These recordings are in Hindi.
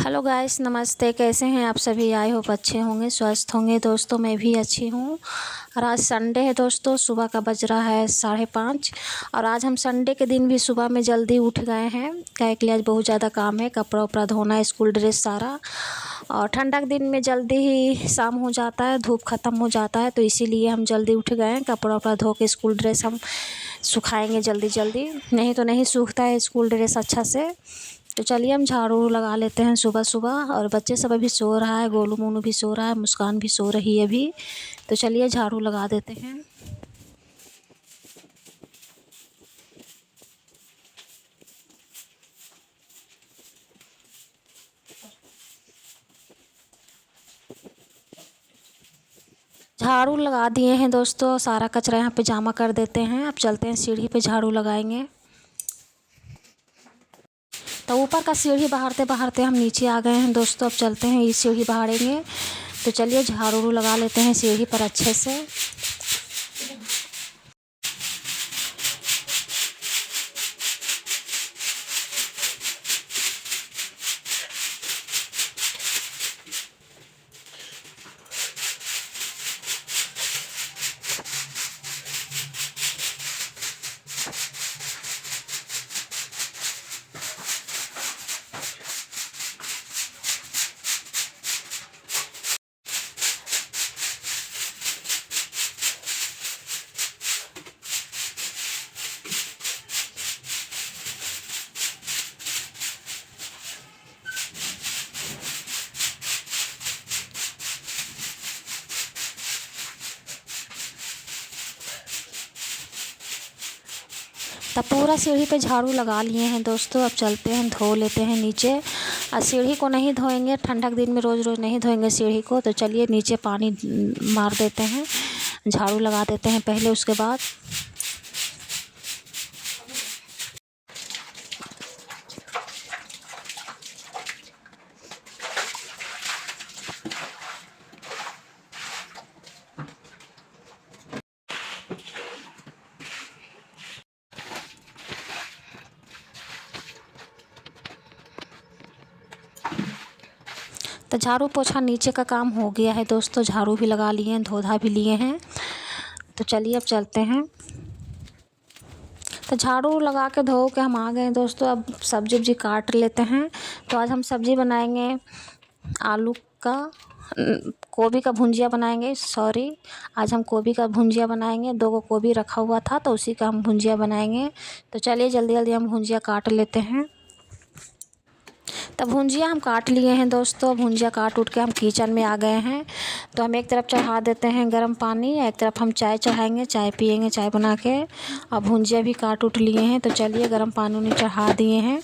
हेलो गाइस, नमस्ते। कैसे हैं आप सभी? आई होप अच्छे होंगे, स्वस्थ होंगे। दोस्तों मैं भी अच्छी हूँ। और आज संडे है दोस्तों, सुबह का बज रहा है 5:30। और आज हम संडे के दिन भी सुबह में जल्दी उठ गए हैं, क्या कि आज बहुत ज़्यादा काम है। कपड़ा उपड़ा धोना है, स्कूल ड्रेस सारा। और ठंडा के दिन में जल्दी ही शाम हो जाता है, धूप ख़त्म हो जाता है, तो इसीलिए हम जल्दी उठ गए हैं। कपड़ा उपड़ा धो के स्कूल ड्रेस हम सुखाएंगे जल्दी जल्दी, नहीं तो नहीं सूखता है स्कूल ड्रेस अच्छा से। तो चलिए हम झाड़ू लगा लेते हैं सुबह सुबह। और बच्चे सब अभी सो रहा है, गोलू मोनू भी सो रहा है, मुस्कान भी सो रही है अभी। तो चलिए झाड़ू लगा देते हैं। झाड़ू लगा दिए हैं दोस्तों, सारा कचरा यहाँ पे जमा कर देते हैं। अब चलते हैं सीढ़ी पे झाड़ू लगाएंगे। तो ऊपर का सीढ़ी बहारते बहारते हम नीचे आ गए हैं दोस्तों। अब चलते हैं, ये सीढ़ी बहारेंगे। तो चलिए झाड़ू लगा लेते हैं सीढ़ी पर अच्छे से। तब पूरा सीढ़ी पे झाड़ू लगा लिए हैं दोस्तों। अब चलते हैं, धो लेते हैं नीचे। और सीढ़ी को नहीं धोएंगे, ठंडक दिन में रोज़ रोज़ नहीं धोएंगे सीढ़ी को। तो चलिए नीचे पानी मार देते हैं, झाड़ू लगा देते हैं पहले, उसके बाद। तो झाड़ू पोछा नीचे का काम हो गया है दोस्तों। झाड़ू भी लगा लिए हैं, धोधा भी लिए हैं। तो चलिए अब चलते हैं। तो झाड़ू लगा के धो के हम आ गए हैं दोस्तों। अब सब्जी उब्जी काट लेते हैं। तो आज हम सब्ज़ी बनाएंगे आलू का, गोभी का भुंजिया बनाएंगे। सॉरी, आज हम गोभी का भुंजिया बनाएंगे। 2 गो गोभी रखा हुआ था, तो उसी का हम भुंजिया बनाएंगे। तो चलिए जल्दी जल्दी हम भुंजिया काट लेते हैं। तब भुंजिया हम काट लिए हैं दोस्तों। भुंजिया काट उठ के हम किचन में आ गए हैं। तो हम एक तरफ चढ़ा देते हैं गर्म पानी, एक तरफ हम चाय चढ़ाएंगे, चाय पियेंगे चाय बना के। और भुंजिया भी काट उठ लिए हैं। तो चलिए गर्म पानी उन्हें चढ़ा दिए हैं।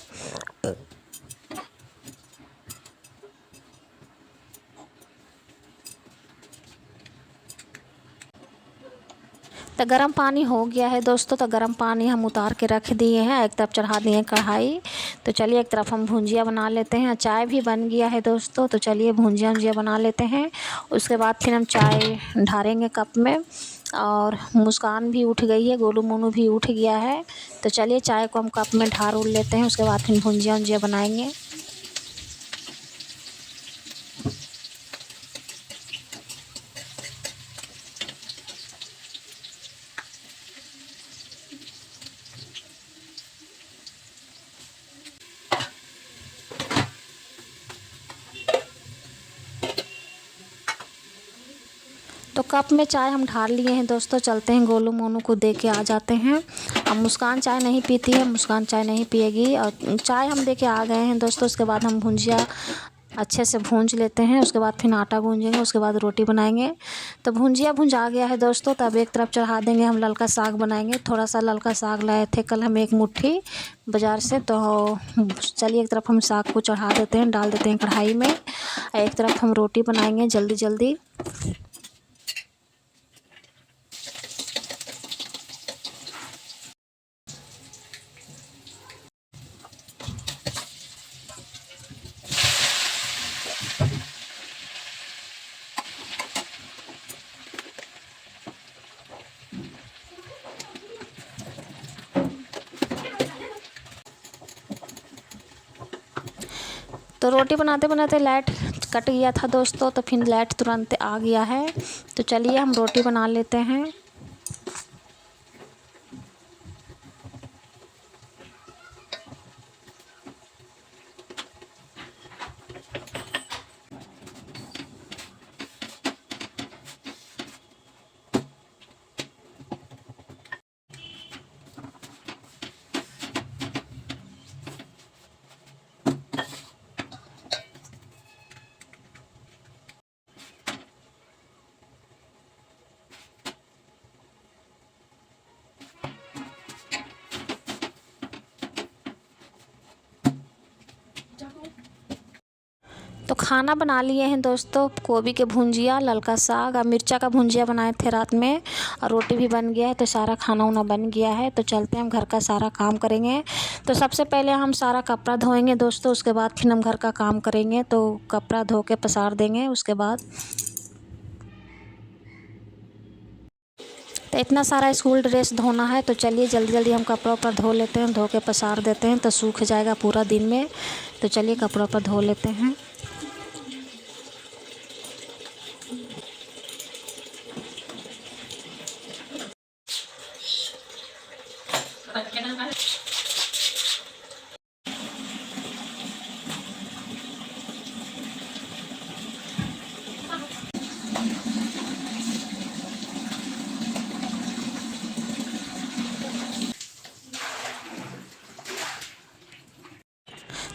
तो गर्म पानी हो गया है दोस्तों। तो गर्म पानी हम उतार के रख दिए हैं, एक तरफ चढ़ा दिए हैं कढ़ाई। तो चलिए एक तरफ हम भुंजिया बना लेते हैं। चाय भी बन गया है दोस्तों। तो चलिए भुंजिया बना लेते हैं। उसके बाद फिर हम चाय ढारेंगे कप में। और मुस्कान भी उठ गई है, गोलू मोनू भी उठ गया है। तो चलिए चाय को हम कप में ढार उड़ लेते हैं। उसके बाद फिर भुंजिया बनाएंगे। तो कप में चाय हम ढार लिए हैं दोस्तों। चलते हैं, गोलू मोनू को दे के आ जाते हैं। अब मुस्कान चाय नहीं पीती है, मुस्कान चाय नहीं पिएगी। और चाय हम दे के आ गए हैं दोस्तों। उसके बाद हम भुंजिया अच्छे से भूंज लेते हैं। उसके बाद फिर आटा गूंजेंगे, उसके बाद रोटी बनाएंगे। तो भुंजिया भुंजा गया है दोस्तों। तब एक तरफ चढ़ा देंगे, हम ललका साग बनाएंगे। थोड़ा सा ललका साग लाए थे कल हम, 1 मुट्ठी बाज़ार से। तो चलिए एक तरफ हम साग को चढ़ा देते हैं, डाल देते हैं कढ़ाई में। एक तरफ हम रोटी बनाएंगे जल्दी जल्दी। तो रोटी बनाते बनाते लाइट कट गया था दोस्तों, तो फिर लाइट तुरंत आ गया है। तो चलिए हम रोटी बना लेते हैं। तो खाना बना लिए हैं दोस्तों, गोभी के भुंजिया, ललका साग और मिर्चा का भुंजिया बनाए थे रात में, और रोटी भी बन गया है। तो सारा खाना उना बन गया है। तो चलते हैं हम घर का सारा काम करेंगे। तो सबसे पहले हम सारा कपड़ा धोएंगे दोस्तों, उसके बाद फिर हम घर का काम करेंगे। तो कपड़ा धो के पसार देंगे उसके बाद। तो इतना सारा स्कूल ड्रेस धोना है। तो चलिए जल्दी जल्दी हम कपड़ा ऊपर धो लेते हैं, धो के पसार देते हैं, तो सूख जाएगा पूरा दिन में। तो चलिए कपड़ा ऊपर धो लेते हैं।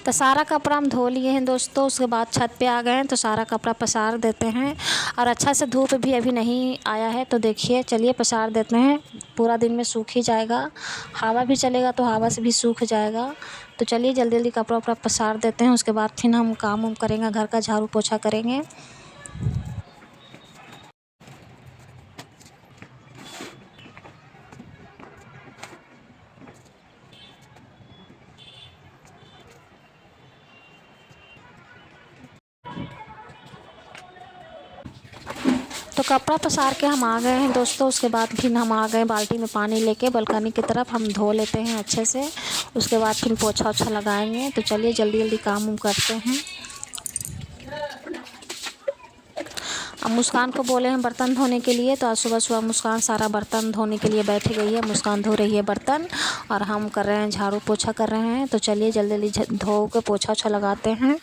तो सारा कपड़ा हम धो लिए हैं दोस्तों, उसके बाद छत पे आ गए हैं। तो सारा कपड़ा पसार देते हैं, और अच्छा से धूप भी अभी नहीं आया है। तो देखिए चलिए पसार देते हैं, पूरा दिन में सूख ही जाएगा। हवा भी चलेगा तो हवा से भी सूख जाएगा। तो चलिए जल्दी जल्दी कपड़ा उपड़ा पसार देते हैं, उसके बाद फिर हम काम उम करेंगे, घर का झाड़ू पोछा करेंगे। तो कपड़ा पसार के हम आ गए हैं दोस्तों, उसके बाद फिर हम आ गए बाल्टी में पानी लेके बालकनी की तरफ। हम धो लेते हैं अच्छे से, उसके बाद फिर पोछा ओछा लगाएंगे। तो चलिए जल्दी जल्दी काम उम करते हैं। अब मुस्कान को बोले हैं बर्तन धोने के लिए। तो आज सुबह सुबह मुस्कान सारा बर्तन धोने के लिए बैठ गई है। मुस्कान धो रही है बर्तन, और हम कर रहे हैं झाड़ू पोछा कर रहे हैं। तो चलिए जल्दी जल्दी धो के पोछा ओछा लगाते हैं।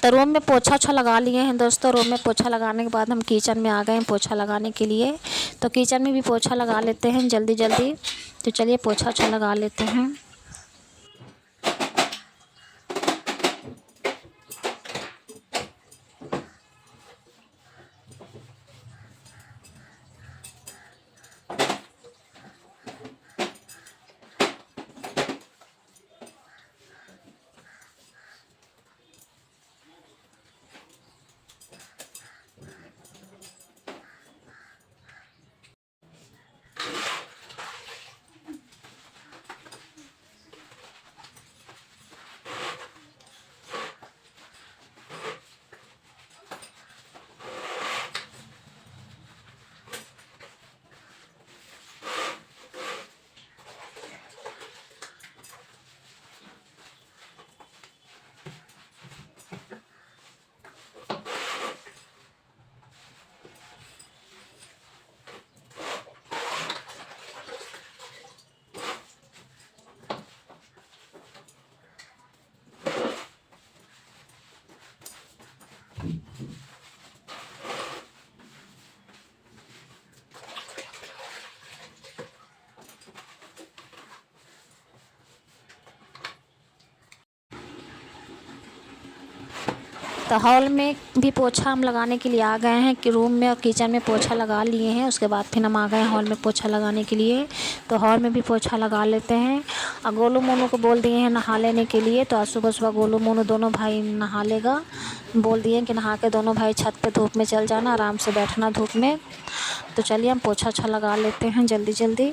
तो रूम में पोछा ओछा लगा लिए हैं दोस्तों। रूम में पोछा लगाने के बाद हम किचन में आ गए हैं पोछा लगाने के लिए। तो किचन में भी पोछा लगा लेते हैं जल्दी जल्दी। तो चलिए पोछा ओछा लगा लेते हैं। तो हॉल में भी पोछा हम लगाने के लिए आ गए हैं कि रूम में और किचन में पोछा लगा लिए हैं। उसके बाद फिर हम आ गए हॉल में पोछा लगाने के लिए। तो हॉल में भी पोछा लगा लेते हैं। और गोलू मोनू को बोल दिए हैं नहा लेने के लिए। तो आज सुबह सुबह गोलू मोनू दोनों भाई नहा लेगा। बोल दिए कि नहा के दोनों भाई छत पे धूप में चल जाना, आराम से बैठना धूप में। तो चलिए हम पोछा अच्छा लगा लेते हैं जल्दी जल्दी।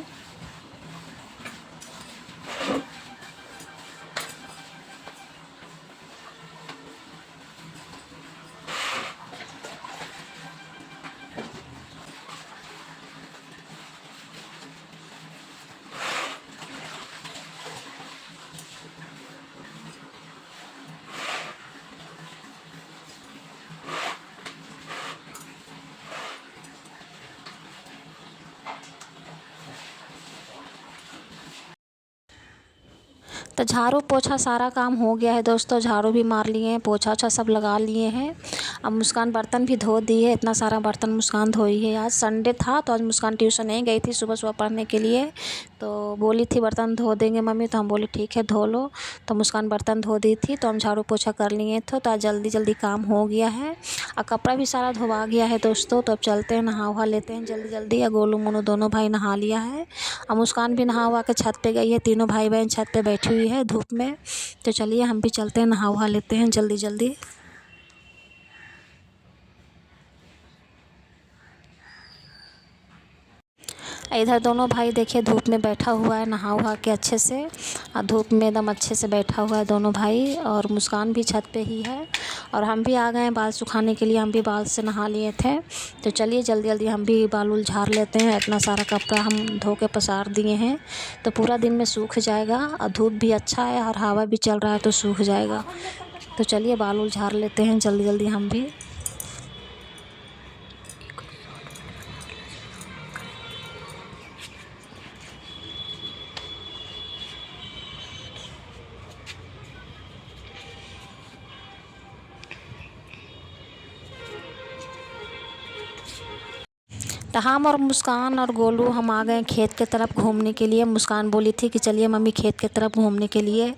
तो झाड़ू पोछा सारा काम हो गया है दोस्तों। झाड़ू भी मार लिए हैं, पोछा ओछा सब लगा लिए हैं। अब मुस्कान बर्तन भी धो दी है। इतना सारा बर्तन मुस्कान धोई है। आज संडे था तो आज मुस्कान ट्यूशन नहीं गई थी सुबह सुबह पढ़ने के लिए। तो बोली थी बर्तन धो देंगे मम्मी, तो हम बोले ठीक है धो लो। तो मुस्कान बर्तन धो दी थी तो हम झाड़ू पोछा कर लिए थे। तो आज जल्दी जल्दी काम हो गया है और कपड़ा भी सारा धोवा गया है दोस्तों। तो अब चलते हैं नहा वहा लेते हैं जल्दी जल्दी। और गोलू मोनू दोनों भाई नहा लिया है और मुस्कान भी नहा वहा के छत पे गई है। तीनों भाई बहन छत पे बैठी हुई है धूप में। तो चलिए हम भी चलते हैं नहा वहा लेते हैं जल्दी जल्दी। इधर दोनों भाई देखिए धूप में बैठा हुआ है नहा वहा के अच्छे से। और धूप में एकदम अच्छे से बैठा हुआ है दोनों भाई। और मुस्कान भी छत पे ही है। और हम भी आ गए हैं बाल सुखाने के लिए। हम भी बाल से नहा लिए थे। तो चलिए जल्दी जल्दी हम भी बाल उल झाड़ लेते हैं। इतना सारा कपड़ा हम धो के पसार दिए हैं तो पूरा दिन में सूख जाएगा। और धूप भी अच्छा है और हवा भी चल रहा है तो सूख जाएगा। तो चलिए बाल उल झाड़ लेते हैं जल्दी जल्दी हम भी। तो हम और मुस्कान और गोलू हम आ गए खेत के तरफ घूमने के लिए। मुस्कान बोली थी कि चलिए मम्मी खेत के तरफ घूमने के लिए।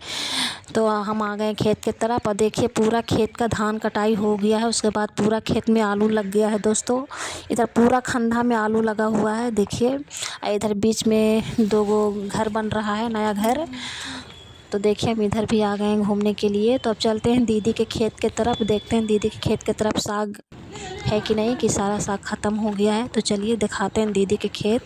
तो हम आ गए खेत के तरफ। और देखिए पूरा खेत का धान कटाई हो गया है। उसके बाद पूरा खेत में आलू लग गया है दोस्तों। इधर पूरा खंधा में आलू लगा हुआ है देखिए। इधर बीच में 2 गो घर बन रहा है, नया घर। तो देखिए हम इधर भी आ गए हैं घूमने के लिए। तो अब चलते हैं दीदी के खेत के तरफ। देखते हैं दीदी के खेत के तरफ साग है कि नहीं, कि सारा साग ख़त्म हो गया है। तो चलिए दिखाते हैं दीदी के खेत।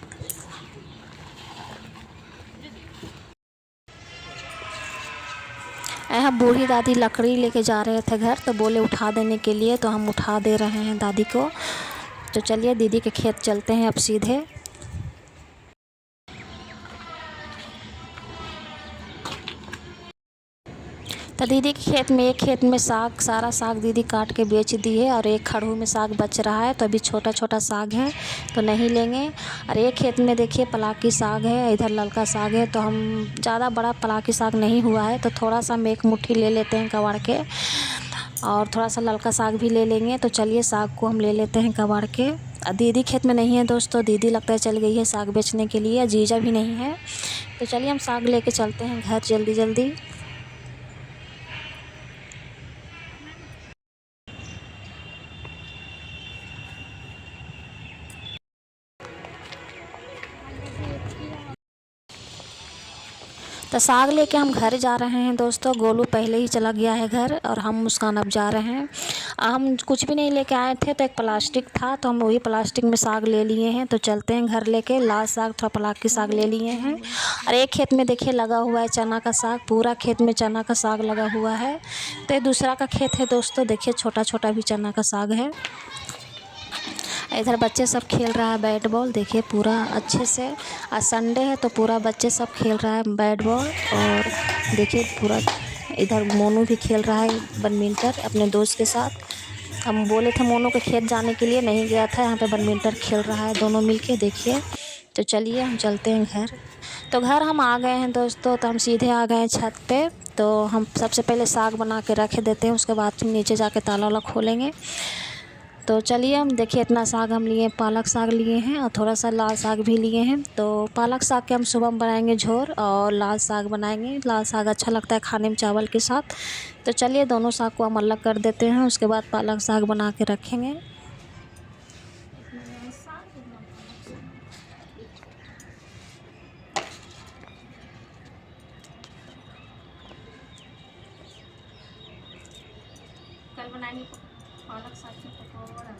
हम बूढ़ी दादी लकड़ी लेके जा रहे थे घर। तो बोले उठा देने के लिए। तो हम उठा दे रहे हैं दादी को। तो चलिए दीदी के खेत चलते हैं अब सीधे। तो दीदी के खेत में, एक खेत में सारा साग दीदी काट के बेच दी है। और एक खड़ू में साग बच रहा है। तो अभी छोटा छोटा साग है तो नहीं लेंगे। और एक खेत में देखिए पलाकी साग है, इधर ललका साग है। तो हम ज़्यादा बड़ा पलाकी साग नहीं हुआ है तो थोड़ा सा हम एक मुट्ठी ले लेते हैं कबाड़ के। और थोड़ा सा ललका साग भी ले लेंगे। तो चलिए साग को हम ले लेते हैं कबाड़ के। दीदी खेत में नहीं है दोस्तों। दीदी लगता है चल गई है साग बेचने के लिए। जीजा भी नहीं है। तो चलिए हम साग लेके चलते हैं घर जल्दी जल्दी। तो साग लेके हम घर जा रहे हैं दोस्तों। गोलू पहले ही चला गया है घर और हम मुस्कान अब जा रहे हैं। हम कुछ भी नहीं लेके आए थे तो एक प्लास्टिक था तो हम वही प्लास्टिक में साग ले लिए हैं। तो चलते हैं घर लेके। लाल साग थोड़ा पलाकी साग ले लिए हैं। और एक खेत में देखिए लगा हुआ है चना का साग। पूरा खेत में चना का साग लगा हुआ है। तो ये दूसरा का खेत है दोस्तों। देखिए छोटा छोटा भी चना का साग है। इधर बच्चे सब खेल रहा है बैट बॉल देखिए पूरा अच्छे से। आज संडे है तो पूरा बच्चे सब खेल रहा है बैट बॉल। और देखिए पूरा इधर मोनू भी खेल रहा है बैडमिंटन अपने दोस्त के साथ। हम बोले थे मोनू के खेत जाने के लिए, नहीं गया था। यहाँ पे बैडमिंटन खेल रहा है दोनों मिलके देखिए। तो चलिए हम चलते हैं घर। तो घर हम आ गए हैं दोस्तों। तो हम सीधे आ गए हैं छत पे। तो हम सबसे पहले साग बना के रख देते हैं, उसके बाद फिर नीचे जाके ताला वाला खोलेंगे। तो चलिए हम देखिए इतना साग हम लिए, पालक साग लिए हैं और थोड़ा सा लाल साग भी लिए हैं। तो पालक साग के हम सुबह में बनाएंगे झोर और लाल साग बनाएंगे। लाल साग अच्छा लगता है खाने में चावल के साथ। तो चलिए दोनों साग को हम अलग कर देते हैं, उसके बाद पालक साग बना के रखेंगे। कल बनाएंगे पालक साग के पकौड़ा।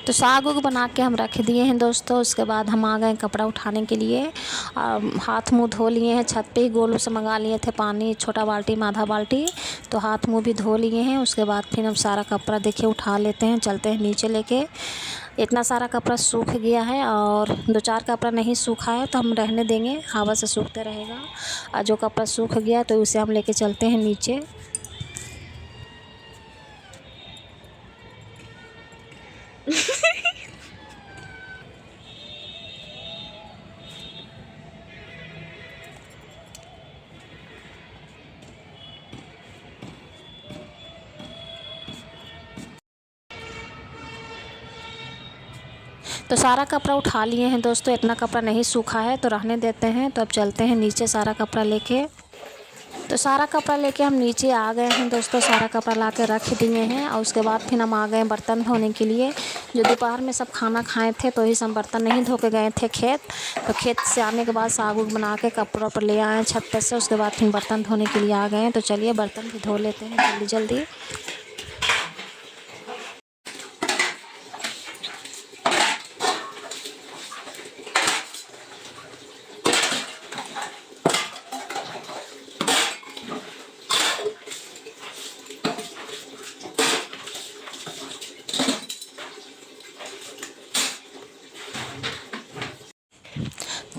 तो साग उग बना के हम रख दिए हैं दोस्तों। उसके बाद हम आ गए कपड़ा उठाने के लिए। हाथ मुंह धो लिए हैं, छत पे ही गोलू से मंगा लिए थे पानी, छोटा बाल्टी में आधा बाल्टी। तो हाथ मुंह भी धो लिए हैं। उसके बाद फिर हम सारा कपड़ा देखिए उठा लेते हैं, चलते हैं नीचे लेके। इतना सारा कपड़ा सूख गया है और 2-4 कपड़ा नहीं सूखा है तो हम रहने देंगे, हवा से सूखते रहेगा। और जो कपड़ा सूख गया तो उसे हम लेके चलते हैं नीचे। तो सारा कपड़ा उठा लिए हैं दोस्तों, इतना कपड़ा नहीं सूखा है तो रहने देते हैं। तो अब चलते हैं नीचे सारा कपड़ा लेके। तो सारा कपड़ा लेके हम नीचे आ गए हैं दोस्तों, सारा कपड़ा ला के रख दिए हैं। और उसके बाद फिर हम आ गए बर्तन धोने के लिए। जो दोपहर में सब खाना खाए थे तो ही सब बर्तन नहीं धो के गए थे खेत। तो खेत से आने के बाद साग उग बना के कपड़ों पर ले आए छत पर से। उसके बाद फिर बर्तन धोने के लिए आ गए हैं। तो चलिए बर्तन भी धो लेते हैं जल्दी जल्दी।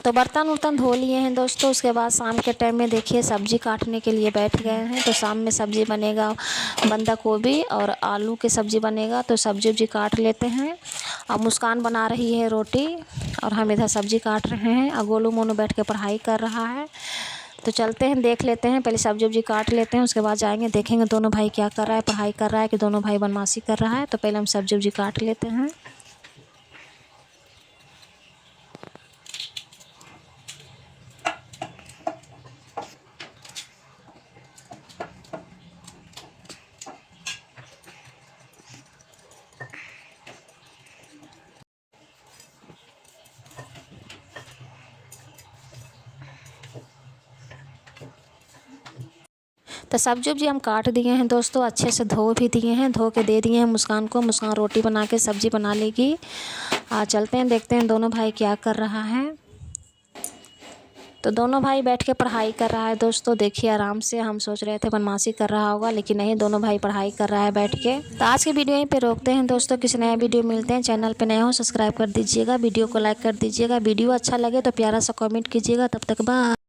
तो बर्तन उर्तन धो लिए हैं दोस्तों। उसके बाद शाम के टाइम में देखिए सब्ज़ी काटने के लिए बैठ गए हैं। तो शाम में सब्ज़ी बनेगा बंदा गोभी और आलू की सब्ज़ी बनेगा। तो सब्ज़ी उब्जी काट लेते हैं। अब मुस्कान बना रही है रोटी और हम इधर सब्ज़ी काट रहे हैं। और गोलू मोनू बैठ के पढ़ाई कर रहा है। तो चलते हैं देख लेते हैं, पहले सब्ज़ी उब्जी काट लेते हैं, उसके बाद जाएंगे देखेंगे दोनों भाई क्या कर रहा है, पढ़ाई कर रहा है कि दोनों भाई बदमाशी कर रहा है। तो पहले हम सब्ज़ी उब्जी काट लेते हैं। तो सब्जी उब्जी हम काट दिए हैं दोस्तों, अच्छे से धो भी दिए हैं, धो के दे दिए हैं मुस्कान को। मुस्कान रोटी बना के सब्ज़ी बना लेगी। चलते हैं देखते हैं दोनों भाई क्या कर रहा है। तो दोनों भाई बैठ के पढ़ाई कर रहा है दोस्तों, देखिए आराम से। हम सोच रहे थे बदमाशी कर रहा होगा लेकिन नहीं, दोनों भाई पढ़ाई कर रहा है बैठ के। तो आज की वीडियो यहीं पे रोकते हैं दोस्तों, किसी नया वीडियो मिलते हैं। चैनल पे नए हो सब्सक्राइब कर दीजिएगा, वीडियो को लाइक कर दीजिएगा। वीडियो अच्छा लगे तो प्यारा सा कमेंट कीजिएगा। तब तक बाय।